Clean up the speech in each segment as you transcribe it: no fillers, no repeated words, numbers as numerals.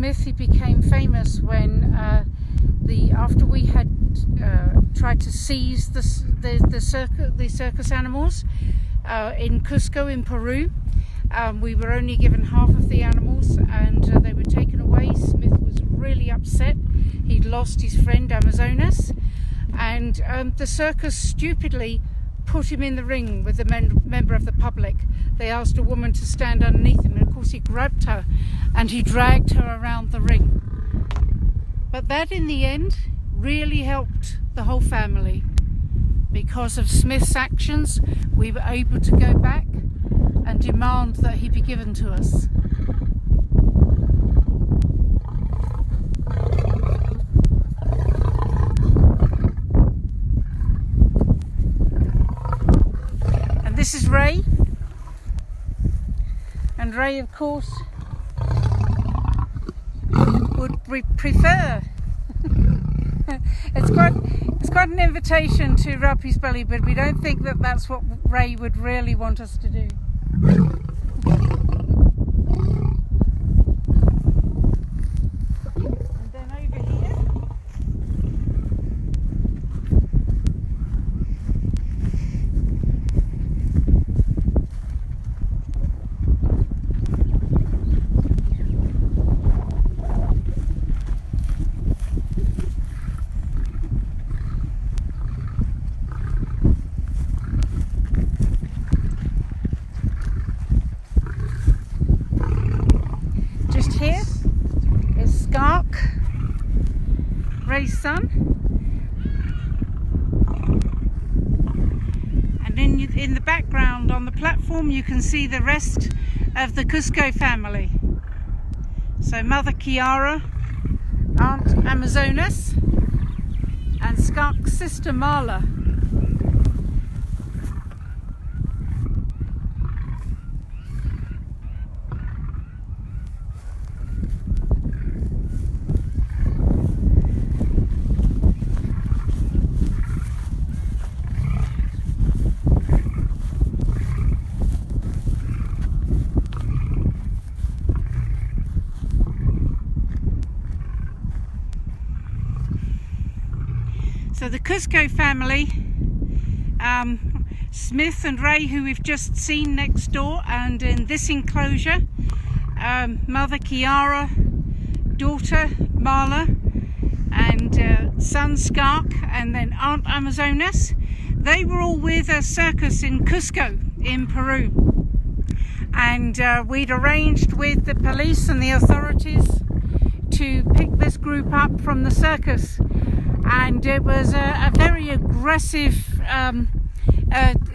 Smith, he became famous when after we had tried to seize the circus animals in Cusco in Peru. We were only given half of the animals, and they were taken away. Smith was really upset. He'd lost his friend Amazonas, and the circus stupidly put him in the ring with a member of the public. They asked a woman to stand underneath him, and of course he grabbed her and he dragged her around the ring. But that in the end really helped the whole family. Because of Smith's actions, we were able to go back and demand that he be given to us. And this is Ray. And Ray, of course, would prefer it's quite an invitation to rub his belly, but we don't think that that's what Ray would really want us to do. And then over here, here is Skark, Ray's son, and in the background on the platform you can see the rest of the Cusco family. So Mother Kiara, Aunt Amazonas, and Skark's sister Marla. So the Cusco family, Smith and Ray, who we've just seen next door, and in this enclosure, Mother Kiara, daughter Marla, and son Skark, and then Aunt Amazonas. They were all with a circus in Cusco in Peru, and we'd arranged with the police and the authorities to pick this group up from the circus. And it was a very aggressive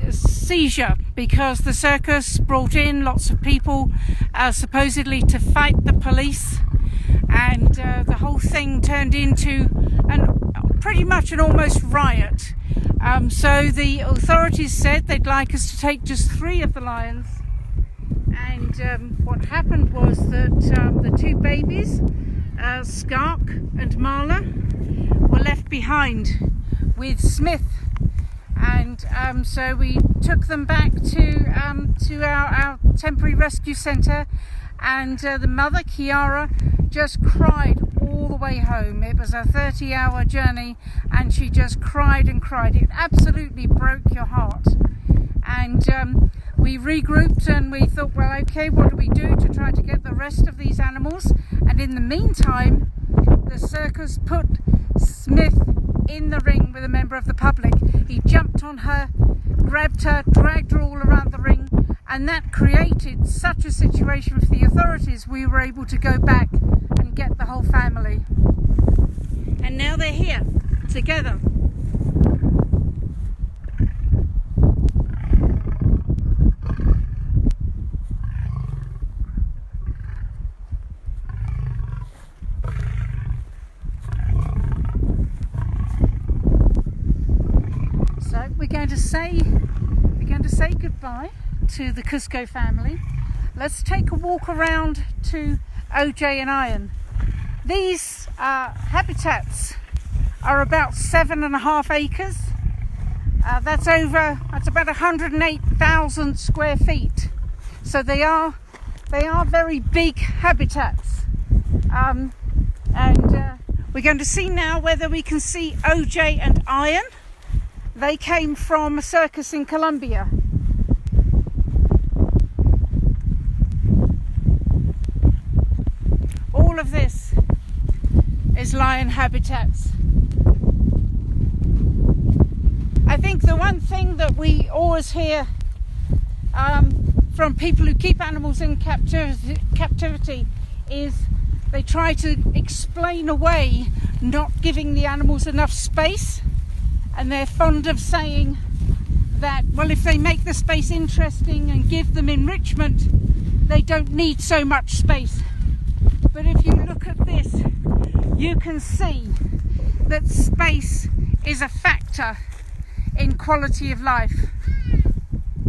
seizure, because the circus brought in lots of people supposedly to fight the police, and the whole thing turned into pretty much an almost riot. So the authorities said they'd like us to take just 3 of the lions, and what happened was that the 2 babies, Skark and Marla, were left behind with Smith, and so we took them back to our temporary rescue centre, and the mother Kiara just cried all the way home. It was a 30-hour journey, and she just cried and cried. It absolutely broke your heart. And we regrouped, and we thought, well, okay, what do we do to try to get the rest of these animals? And in the meantime, the circus put Smith in the ring with a member of the public. He jumped on her, grabbed her, dragged her all around the ring, and that created such a situation for the authorities. We were able to go back and get the whole family. And now they're here together. We're going to say goodbye to the Cusco family. Let's take a walk around to OJ and Iron. These habitats are about 7.5 acres. That's about 108,000 square feet. So they are very big habitats. and we're going to see now whether we can see OJ and Iron. They came from a circus in Colombia. All of this is lion habitats. I think the one thing that we always hear from people who keep animals in captivity is they try to explain away not giving the animals enough space, and they're fond of saying that, well, if they make the space interesting and give them enrichment, they don't need so much space. But if you look at this, you can see that space is a factor in quality of life.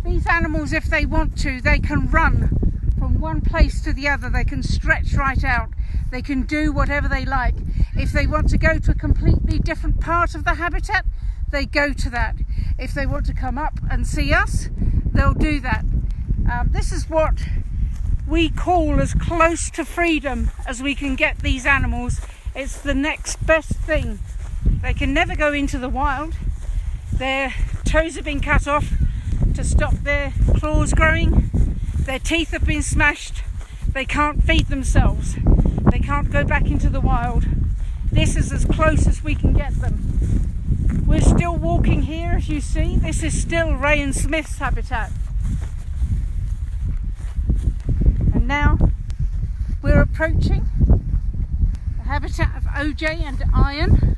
These animals, if they want to, they can run from one place to the other. They can stretch right out. They can do whatever they like. If they want to go to a completely different part of the habitat, they go to that. If they want to come up and see us, they'll do that. This is what we call as close to freedom as we can get these animals. It's the next best thing. They can never go into the wild. Their toes have been cut off to stop their claws growing. Their teeth have been smashed. They can't feed themselves. They can't go back into the wild. This is as close as we can get them. We're still walking here, as you see. This is still Ray and Smith's habitat. And now we're approaching the habitat of OJ and Iron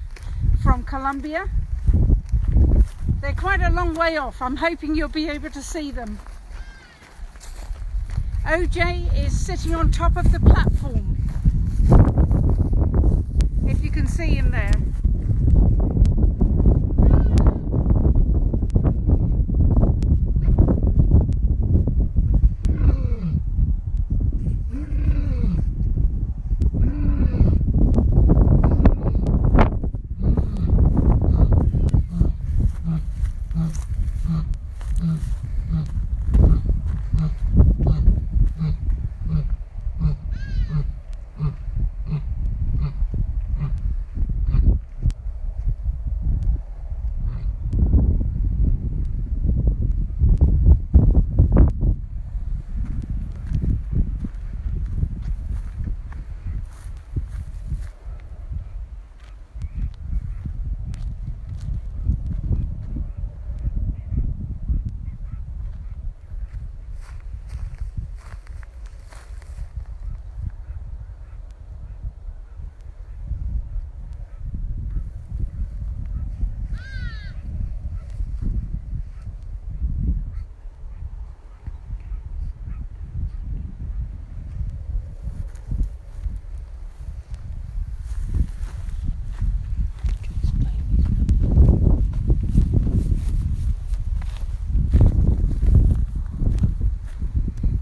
from Colombia. They're quite a long way off. I'm hoping you'll be able to see them. OJ is sitting on top of the platform, if you can see him there.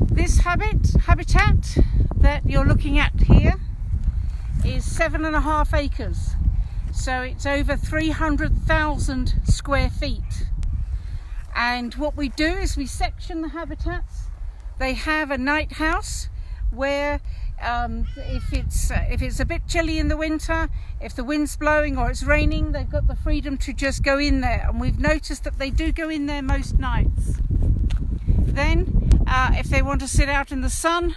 This habitat that you're looking at here is 7.5 acres, so it's over 300,000 square feet. And what we do is we section the habitats. They have a night house where if it's a bit chilly in the winter, if the wind's blowing or it's raining, they've got the freedom to just go in there, and we've noticed that they do go in there most nights. Then if they want to sit out in the sun,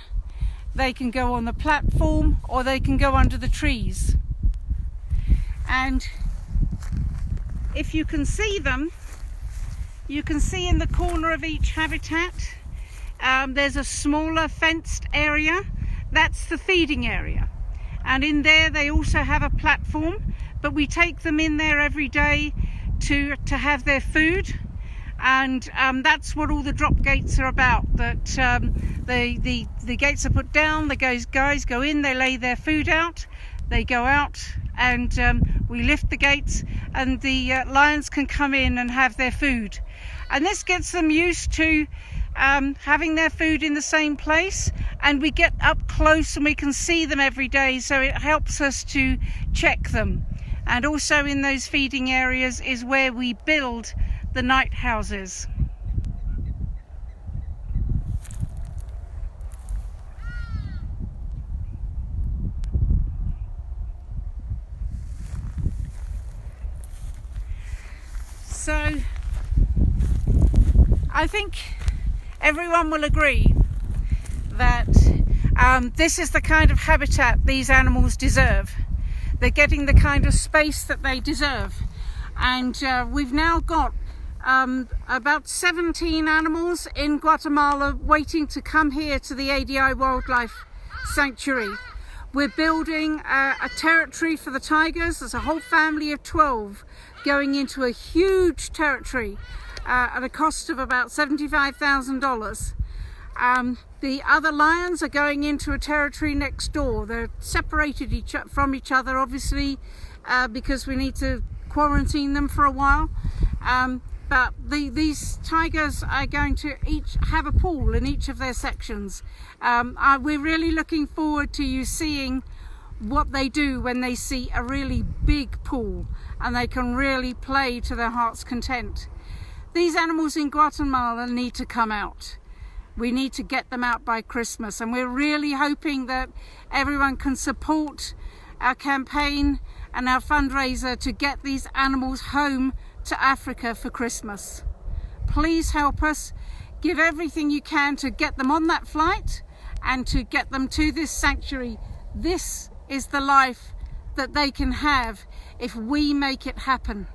they can go on the platform or they can go under the trees. And if you can see them, you can see in the corner of each habitat there's a smaller fenced area. That's the feeding area, and in there they also have a platform, but we take them in there every day to have their food. And that's what all the drop gates are about, that the gates are put down, the guys go in, they lay their food out, they go out, and we lift the gates, and the lions can come in and have their food. And this gets them used to having their food in the same place, and we get up close and we can see them every day, so it helps us to check them. And also in those feeding areas is where we build the night houses. So I think everyone will agree that this is the kind of habitat these animals deserve. They're getting the kind of space that they deserve. And we've now got about 17 animals in Guatemala waiting to come here to the ADI Wildlife Sanctuary. We're building a territory for the tigers. There's a whole family of 12 going into a huge territory at a cost of about $75,000. The other lions are going into a territory next door. They're separated from each other, obviously, because we need to quarantine them for a while. But these tigers are going to each have a pool in each of their sections. We're really looking forward to you seeing what they do when they see a really big pool and they can really play to their heart's content. These animals in Guatemala need to come out. We need to get them out by Christmas, and we're really hoping that everyone can support our campaign and our fundraiser to get these animals home to Africa for Christmas. Please help us. Give everything you can to get them on that flight and to get them to this sanctuary. This is the life that they can have if we make it happen.